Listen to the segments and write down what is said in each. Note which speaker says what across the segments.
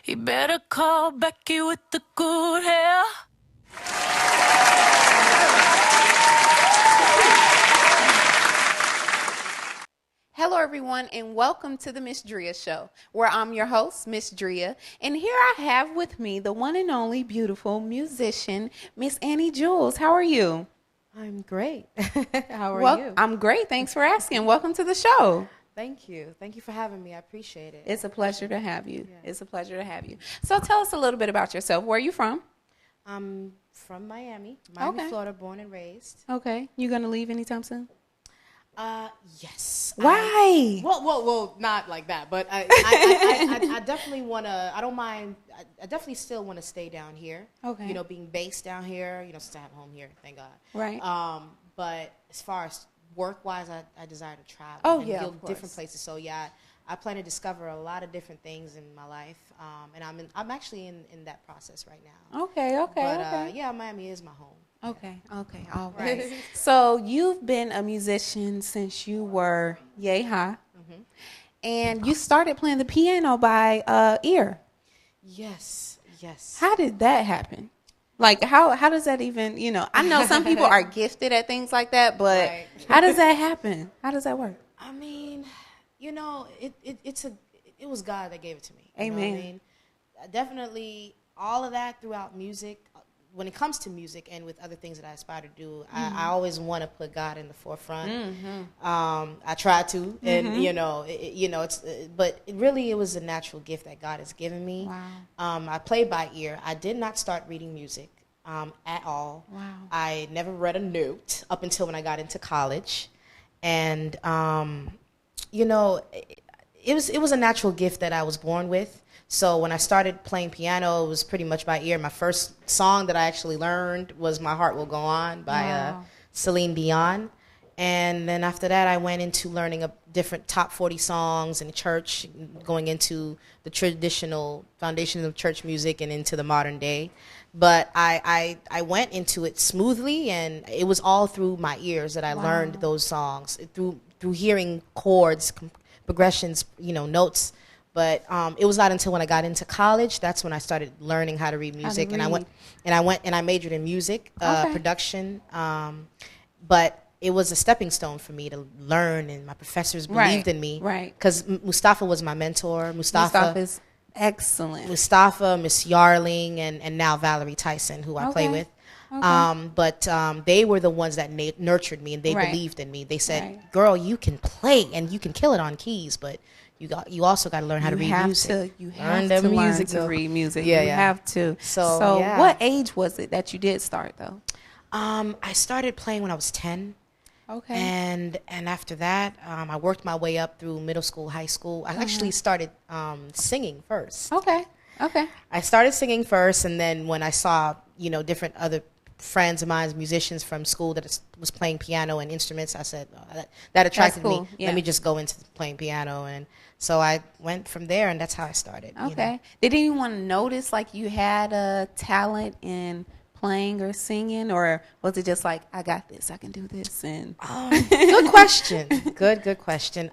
Speaker 1: You better call Becky with the good hair.
Speaker 2: Hello, everyone, and welcome to the Ms.Dria show, where I'm your host, Ms.Dria, and here I have with me the one and only beautiful musician, Miss Annie Jules. How are you?
Speaker 3: I'm great. How are you?
Speaker 2: I'm great. Thanks for asking. Welcome to the show.
Speaker 3: Thank you. Thank you for having me. I appreciate it.
Speaker 2: It's a pleasure to have you.
Speaker 3: Yeah.
Speaker 2: It's a pleasure to have you. So tell us a little bit about yourself. Where are you from?
Speaker 3: I'm from Miami,
Speaker 2: Okay.
Speaker 3: Florida, born and raised.
Speaker 2: Okay. You going to leave anytime soon?
Speaker 3: Yes.
Speaker 2: Why?
Speaker 3: Well, not like that, but I definitely want to. I don't mind. I definitely still want to stay down here.
Speaker 2: Okay.
Speaker 3: You know, being based down here. You know, since I have home here, thank God.
Speaker 2: Right.
Speaker 3: But as far as work-wise, I desire to travel.
Speaker 2: Oh,
Speaker 3: and
Speaker 2: yeah,
Speaker 3: go
Speaker 2: of course.
Speaker 3: different places. So yeah, I plan to discover a lot of different things in my life, and I'm actually in that process right now.
Speaker 2: Okay.
Speaker 3: But yeah, Miami is my home.
Speaker 2: Okay, all right. So you've been a musician since you were yay high, and you started playing the piano by ear.
Speaker 3: Yes.
Speaker 2: How did that happen? Like, how does that even, I know some people are gifted at things like that, but
Speaker 3: Right.
Speaker 2: how does that happen? How does that work?
Speaker 3: I mean, it was God that gave it to me. You know
Speaker 2: Amen.
Speaker 3: what I mean? Definitely all of that throughout music. When it comes to music and with other things that I aspire to do, I always want to put God in the forefront. I try to, and but it was a natural gift that God has given me.
Speaker 2: Wow.
Speaker 3: I play by ear. I did not start reading music at all.
Speaker 2: Wow.
Speaker 3: I never read a note up until when I got into college, and it was a natural gift that I was born with. So when I started playing piano, it was pretty much by ear. My first song that I actually learned was "My Heart Will Go On" by Celine Dion. And then after that, I went into learning different top 40 songs in church, going into the traditional foundation of church music and into the modern day. But I went into it smoothly, and it was all through my ears that I learned those songs, through hearing chords, progressions, notes. But it was not until when I got into college that's when I started learning how to read music, and I majored in music production. But it was a stepping stone for me to learn, and my professors believed in me.
Speaker 2: Right.
Speaker 3: Because Mustafa was my mentor.
Speaker 2: Mustafa's excellent.
Speaker 3: Mustafa, Miss Yarling, and now Valerie Tyson, who I play with.
Speaker 2: Okay.
Speaker 3: But they were the ones that nurtured me, and they believed in me. They said, "Girl, you can play and you can kill it on keys, but you also got to learn how to read music.
Speaker 2: You have to learn to read music.
Speaker 3: Yeah,
Speaker 2: you have to.
Speaker 3: So yeah.
Speaker 2: What age was it that you did start, though?
Speaker 3: I started playing when I was 10.
Speaker 2: Okay.
Speaker 3: And after that, I worked my way up through middle school, high school. I actually started singing first.
Speaker 2: Okay.
Speaker 3: I started singing first, and then when I saw, different other friends of mine, musicians from school that was playing piano and instruments, I said, that attracted me.
Speaker 2: Yeah.
Speaker 3: Let me just go into playing piano. And so I went from there, and that's how I started.
Speaker 2: Okay. Did anyone notice, like, you had a talent in playing or singing, or was it just like, I got this, I can do this? And
Speaker 3: Good question. Good question.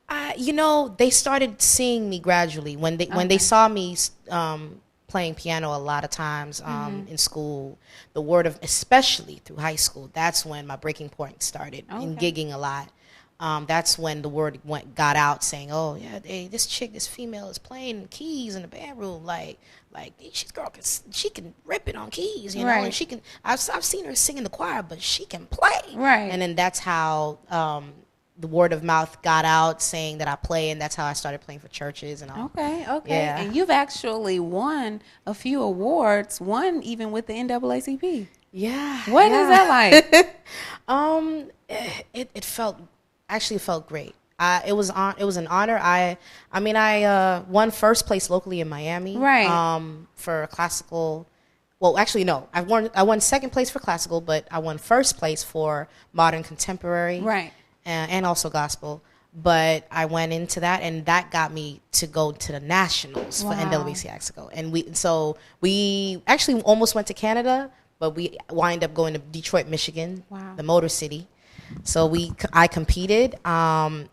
Speaker 3: They started seeing me gradually when they saw me playing piano a lot of times in school. The word of, especially through high school, that's when my breaking point started in gigging a lot. That's when the word got out saying, "Oh yeah, this female is playing keys in the band room. Like she can rip it on keys, you know, and she can. I've seen her sing in the choir, but she can play,
Speaker 2: right?"
Speaker 3: And then that's how the word of mouth got out saying that I play, and that's how I started playing for churches and all.
Speaker 2: Okay.
Speaker 3: Yeah.
Speaker 2: And you've actually won a few awards, one even with the NAACP.
Speaker 3: Yeah.
Speaker 2: What is that like?
Speaker 3: It felt great. It was an honor. I won first place locally in Miami.
Speaker 2: Right.
Speaker 3: For classical. Well, actually, no. I won second place for classical, but I won first place for modern contemporary.
Speaker 2: Right.
Speaker 3: And also gospel. But I went into that, and that got me to go to the nationals for NAACP. And we actually almost went to Canada, but we wind up going to Detroit, Michigan, the Motor City. So I competed. I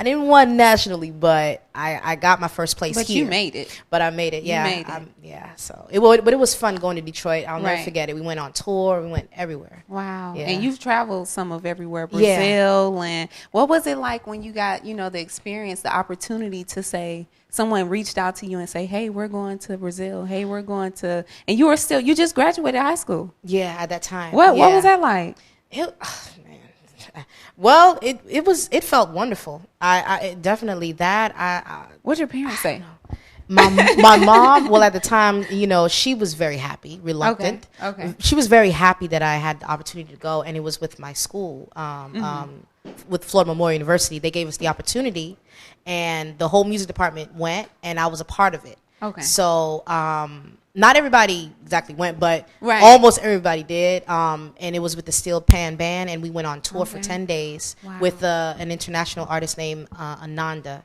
Speaker 3: didn't win nationally, but I got my first place
Speaker 2: But
Speaker 3: here.
Speaker 2: you made it.
Speaker 3: But I made it. Yeah,
Speaker 2: You made it.
Speaker 3: yeah. So but it was fun going to Detroit. I'll never
Speaker 2: Right.
Speaker 3: forget it. We went on tour. We went everywhere.
Speaker 2: Wow.
Speaker 3: Yeah.
Speaker 2: And you've traveled some of everywhere,
Speaker 3: Yeah.
Speaker 2: Brazil. And what was it like when you got, the experience, the opportunity to say, someone reached out to you and say, hey, we're going to Brazil. Hey, we're going to, and you just graduated high school.
Speaker 3: Yeah, at that time.
Speaker 2: What
Speaker 3: Yeah.
Speaker 2: was that like?
Speaker 3: Man. Well, it felt wonderful. I definitely that.
Speaker 2: What'd your parents say?
Speaker 3: My mom, well, at the time, she was very happy, reluctant.
Speaker 2: Okay.
Speaker 3: She was very happy that I had the opportunity to go, and it was with my school, with Florida Memorial University. They gave us the opportunity, and the whole music department went, and I was a part of it.
Speaker 2: Okay.
Speaker 3: So, not everybody exactly went, but
Speaker 2: Right.
Speaker 3: almost everybody did. And it was with the Steel Pan Band, and we went on tour for
Speaker 2: Okay.
Speaker 3: 10 days
Speaker 2: Wow.
Speaker 3: with an international artist named Ananda.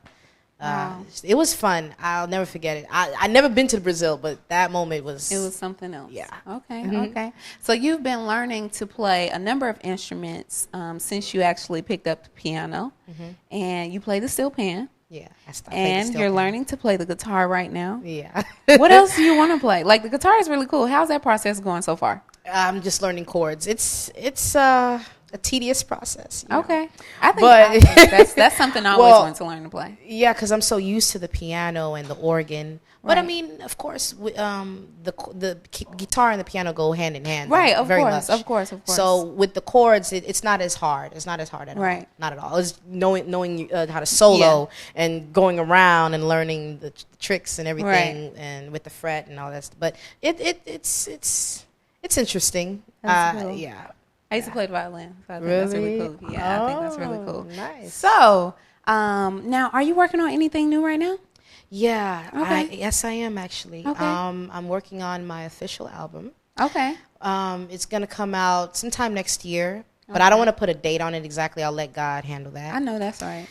Speaker 2: Wow.
Speaker 3: It was fun. I'll never forget it. I never been to Brazil, but that moment was.
Speaker 2: It was something else.
Speaker 3: Yeah.
Speaker 2: Okay.
Speaker 3: Mhm.
Speaker 2: Okay. So you've been learning to play a number of instruments since you actually picked up the piano, and you play the steel pan,
Speaker 3: Yeah. I played the
Speaker 2: and
Speaker 3: steel
Speaker 2: you're
Speaker 3: pan.
Speaker 2: learning to play the guitar right now.
Speaker 3: Yeah.
Speaker 2: What else do you want to play? Like, the guitar is really cool. How's that process going so far?
Speaker 3: I'm just learning chords. It's a tedious process.
Speaker 2: Okay. I
Speaker 3: But-
Speaker 2: think that's something I always
Speaker 3: Well,
Speaker 2: wanted to learn to play.
Speaker 3: Yeah, because I'm so used to the piano and the organ. But I
Speaker 2: Right.
Speaker 3: mean, of course, the guitar and the piano go hand in hand.
Speaker 2: Right, of
Speaker 3: very
Speaker 2: course,
Speaker 3: much.
Speaker 2: of course.
Speaker 3: So with the chords, it's not as hard. It's not as hard at all.
Speaker 2: Right.
Speaker 3: Not at all. It's knowing how to solo and going around and learning the tricks and everything, and with the fret and all that. But it's interesting.
Speaker 2: That's cool.
Speaker 3: Yeah.
Speaker 2: I used to play the violin. So I think that's really
Speaker 3: Really?
Speaker 2: cool. Yeah, I think that's really cool.
Speaker 3: Nice.
Speaker 2: So, now, are you working on anything new right now?
Speaker 3: Yeah.
Speaker 2: Okay.
Speaker 3: Yes, I am actually.
Speaker 2: Okay.
Speaker 3: I'm working on my official album.
Speaker 2: Okay.
Speaker 3: It's gonna come out sometime next year, but I don't want to put a date on it exactly. I'll let God handle that.
Speaker 2: I know that's right.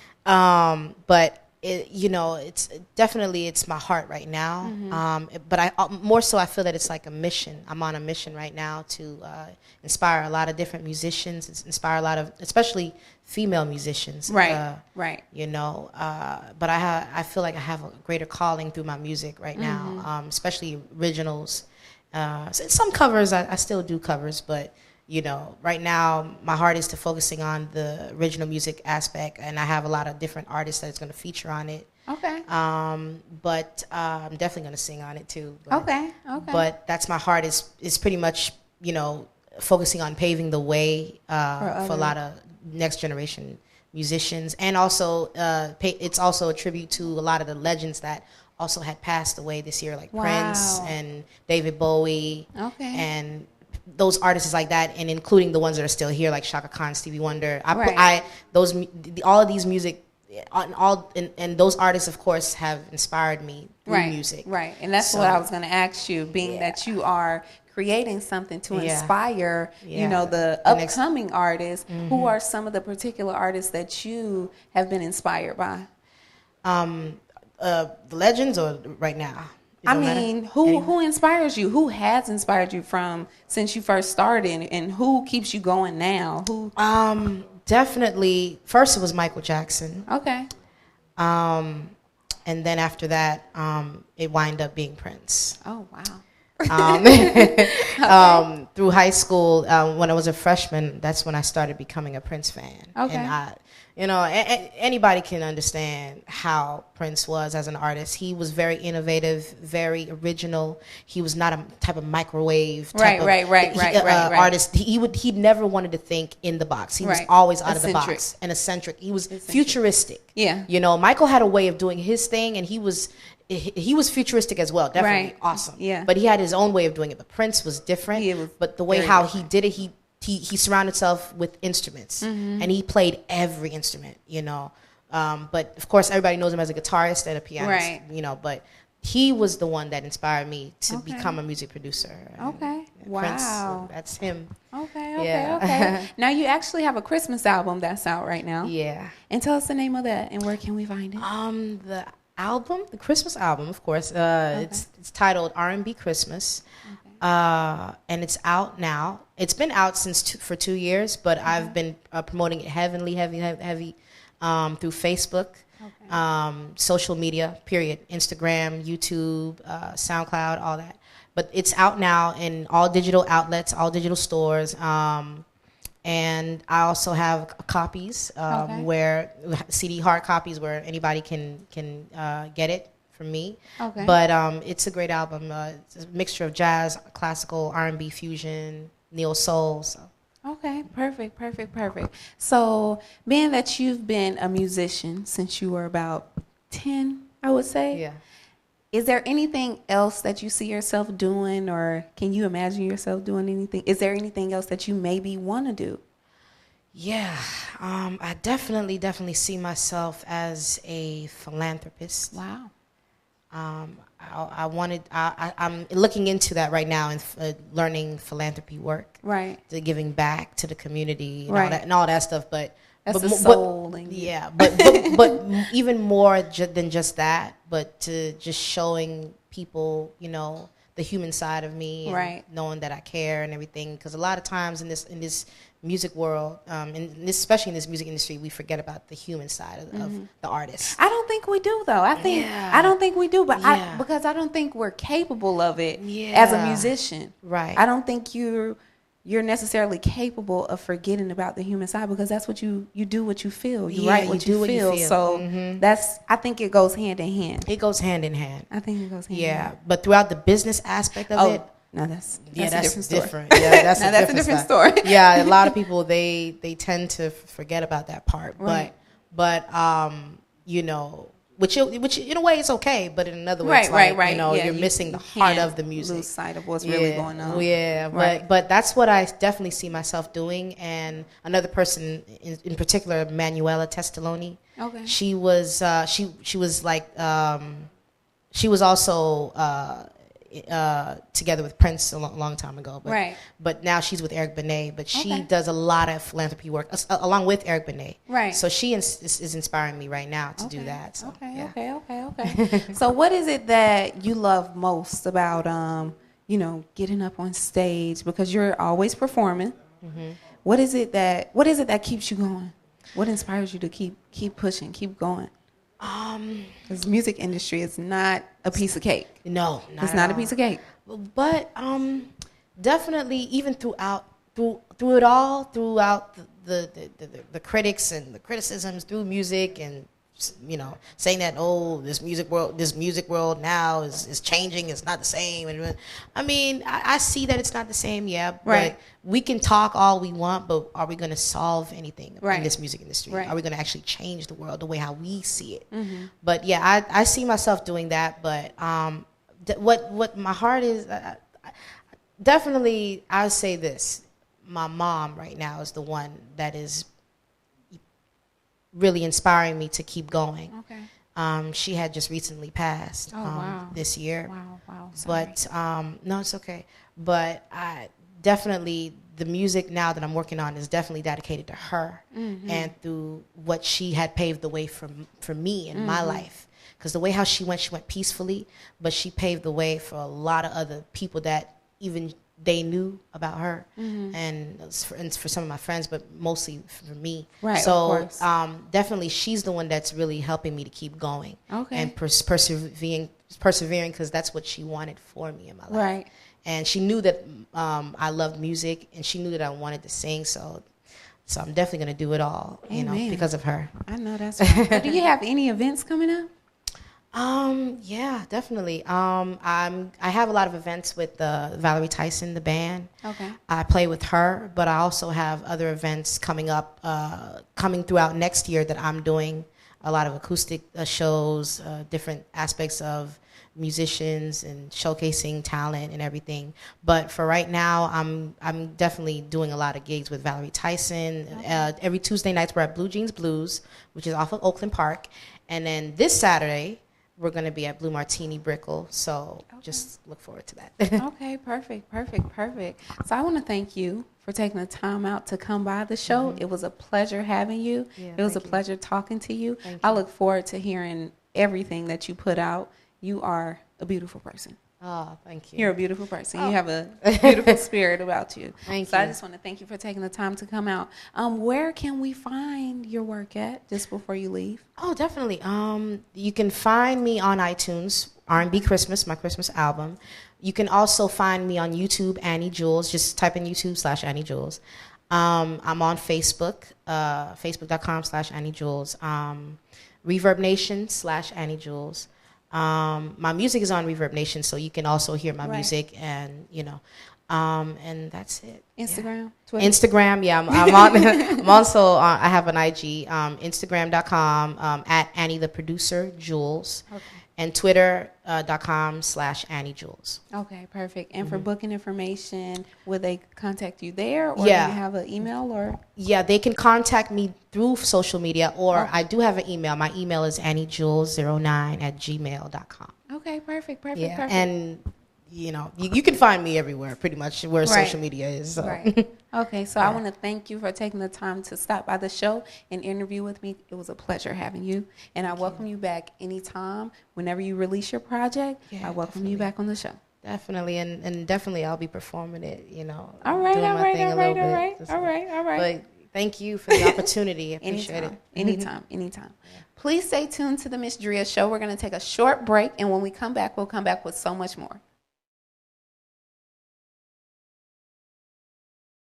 Speaker 3: But it's definitely my heart right now. But I more so I feel that it's like a mission. I'm on a mission right now to inspire a lot of different musicians, inspire a lot of especially female musicians.
Speaker 2: Right. Right.
Speaker 3: But I feel like I have a greater calling through my music right now, especially originals. Some covers I still do covers, but right now my heart is to focusing on the original music aspect, and I have a lot of different artists that's going to feature on it.
Speaker 2: Okay.
Speaker 3: But I'm definitely going to sing on it too. But,
Speaker 2: Okay. Okay.
Speaker 3: But that's my heart is pretty much focusing on paving the way for a lot of next generation musicians, and also it's also a tribute to a lot of the legends that also had passed away this year, like Prince and David Bowie, and those artists like that, and including the ones that are still here, like Shaka Khan, Stevie Wonder. All of these music, and those artists, of course, have inspired me through music.
Speaker 2: Right, and that's what I was going to ask you, being that you are creating something to inspire, the upcoming artists. Who are some of the particular artists that you have been inspired by?
Speaker 3: The legends, or right now?
Speaker 2: I mean, who inspires you? Who has inspired you since you first started, and who keeps you going now? Who?
Speaker 3: Definitely. First, it was Michael Jackson.
Speaker 2: Okay.
Speaker 3: And then after that, it wound up being Prince.
Speaker 2: Oh wow.
Speaker 3: Through high school, when I was a freshman, that's when I started becoming a Prince fan.
Speaker 2: Okay.
Speaker 3: And anybody can understand how Prince was as an artist. He was very innovative, very original. He was not a type of microwave type of artist. He'd never wanted to think in the box. He was always out of the box and eccentric. He was futuristic.
Speaker 2: Yeah.
Speaker 3: Michael had a way of doing his thing, and he was futuristic as well. Definitely awesome.
Speaker 2: Yeah.
Speaker 3: But he had his own way of doing it. But Prince was different. But the way how he did it, he surrounded himself with instruments, and he played every instrument. But of course, everybody knows him as a guitarist and a pianist. But he was the one that inspired me to become a music producer.
Speaker 2: Okay. Wow.
Speaker 3: Prince, that's him.
Speaker 2: Okay. Now you actually have a Christmas album that's out right now.
Speaker 3: Yeah.
Speaker 2: And tell us the name of that, and where can we find it?
Speaker 3: The Christmas album, of course. It's titled R&B Christmas. And it's out now. It's been out for 2 years, but I've been promoting it heavy through Facebook, social media, period, Instagram, YouTube, SoundCloud, all that. But it's out now in all digital outlets, all digital stores. And I also have copies where CD hard copies where anybody can get it from me. Okay. But it's a great album. It's a mixture of jazz, classical, R&B, fusion, neo soul. So.
Speaker 2: Okay, perfect. So, being that you've been a musician since you were about 10, I would say.
Speaker 3: Yeah.
Speaker 2: Is there anything else that you see yourself doing, or can you imagine yourself doing anything? Is there anything else that you maybe want to do?
Speaker 3: Yeah, I definitely see myself as a philanthropist.
Speaker 2: Wow.
Speaker 3: I'm looking into that right now and learning philanthropy work.
Speaker 2: Right.
Speaker 3: To giving back to the community and
Speaker 2: right.
Speaker 3: all that stuff. But
Speaker 2: that's the soul.
Speaker 3: Yeah, but even more than just that, but to just showing people, the human side of me, and
Speaker 2: right.
Speaker 3: knowing that I care and everything. Because a lot of times in this music world, especially in this music industry, we forget about the human side of the artist.
Speaker 2: I don't think we do, though. I don't think we do, but because I don't think we're capable of it as a musician.
Speaker 3: Right.
Speaker 2: I don't think you're necessarily capable of forgetting about the human side, because that's what you do, what you feel. You write what you feel. So I think it goes hand in hand.
Speaker 3: It goes hand in hand.
Speaker 2: I think it goes hand in hand.
Speaker 3: Yeah, but throughout the business aspect of it.
Speaker 2: No, that's a different story.
Speaker 3: Yeah, that's
Speaker 2: a different story.
Speaker 3: Yeah, a lot of people they tend to forget about that part.
Speaker 2: Right.
Speaker 3: But which in a way is okay, but in another way it's like, you're missing the heart of the music.
Speaker 2: Lose sight of what's really going on.
Speaker 3: Yeah, but that's what I definitely see myself doing. And another person in particular, Manuela Testaloni.
Speaker 2: Okay.
Speaker 3: She was also together with Prince a long time ago, but now she's with M.C.A.D.E. But she does a lot of philanthropy work along with M.C.A.D.E.
Speaker 2: Right.
Speaker 3: So she is inspiring me right now to do that. So,
Speaker 2: Okay. So what is it that you love most about getting up on stage, because you're always performing? Mm-hmm. What is it that keeps you going? What inspires you to keep pushing, keep going? Because the music industry is not a piece of cake.
Speaker 3: No,
Speaker 2: it's not a piece of cake.
Speaker 3: But definitely, even through it all, throughout the critics and the criticisms through music, and saying that this music world now is changing, it's not the same. And I mean, I see that it's not the same,
Speaker 2: right.
Speaker 3: But we can talk all we want, but are we going to solve anything in this music industry?
Speaker 2: Right.
Speaker 3: Are we going to actually change the world the way how we see it? Mm-hmm. But yeah, I see myself doing that. But what my heart is, definitely, I would say this: my mom right now is the one that is really inspiring me to keep going.
Speaker 2: Okay.
Speaker 3: She had just recently passed this year.
Speaker 2: Wow. Sorry.
Speaker 3: But no, it's okay. But definitely the music now that I'm working on is definitely dedicated to her, and through what she had paved the way for me in my life. Because the way how she went peacefully, but she paved the way for a lot of other people that even they knew about her, and for some of my friends, but mostly for me.
Speaker 2: Right.
Speaker 3: So
Speaker 2: of course.
Speaker 3: Definitely, she's the one that's really helping me to keep going.
Speaker 2: Okay.
Speaker 3: And persevering, because that's what she wanted for me in my life.
Speaker 2: Right.
Speaker 3: And she knew that I loved music, and she knew that I wanted to sing. So I'm definitely gonna do it all, because of her.
Speaker 2: I know that's right. So do you have any events coming up?
Speaker 3: Yeah, definitely. I have a lot of events with Valerie Tyson, the band.
Speaker 2: Okay.
Speaker 3: I play with her, but I also have other events coming up, coming throughout next year that I'm doing a lot of acoustic shows, different aspects of musicians and showcasing talent and everything. But for right now, I'm definitely doing a lot of gigs with Valerie Tyson. Okay. Every Tuesday nights we're at Blue Jeans Blues, which is off of Oakland Park, and then this Saturday we're going to be at Blue Martini Brickell, so just look forward to that.
Speaker 2: Okay, perfect. So I want to thank you for taking the time out to come by the show. It was a pleasure having you. It was a pleasure talking to you. I look forward to hearing everything that you put out. You are a beautiful person.
Speaker 3: Oh, thank you.
Speaker 2: You're a beautiful person. You have a beautiful spirit about you.
Speaker 3: Thank
Speaker 2: So
Speaker 3: you.
Speaker 2: I just want to thank you for taking the time to come out. Where can we find your work at just before you leave?
Speaker 3: Oh, definitely. You can find me on iTunes, R&B Christmas, my Christmas album. You can also find me on YouTube, Annie Jules. Just type in YouTube/Annie Jules. I'm on Facebook, facebook.com/Annie Jules. Reverb Nation/Annie Jules. My music is on Reverb Nation, so you can also hear my music, and and that's it.
Speaker 2: Instagram,
Speaker 3: Yeah.
Speaker 2: Twitter.
Speaker 3: Instagram, yeah. I'm on. I'm also I have an IG, Instagram.com at Annie the Producer Jules, and Twitter.com/Annie Jules.
Speaker 2: Okay, perfect. And for booking information, will they contact you there, or do
Speaker 3: Yeah.
Speaker 2: you have an email or?
Speaker 3: Yeah, they can contact me through social media, or I do have an email. My email is anniejules09@gmail.com.
Speaker 2: Okay, perfect.
Speaker 3: Yeah,
Speaker 2: Perfect.
Speaker 3: and you can find me everywhere, pretty much where social media is. So.
Speaker 2: Right. Okay, so I want to thank you for taking the time to stop by the show and interview with me. It was a pleasure having you, and I welcome you back anytime. Whenever you release your project, I welcome you back on the show.
Speaker 3: Definitely, and definitely I'll be performing it,
Speaker 2: All right.
Speaker 3: But thank you for the opportunity. I appreciate it.
Speaker 2: Anytime. Please stay tuned to the Ms.Dria show. We're going to take a short break, and when we come back, we'll come back with so much more.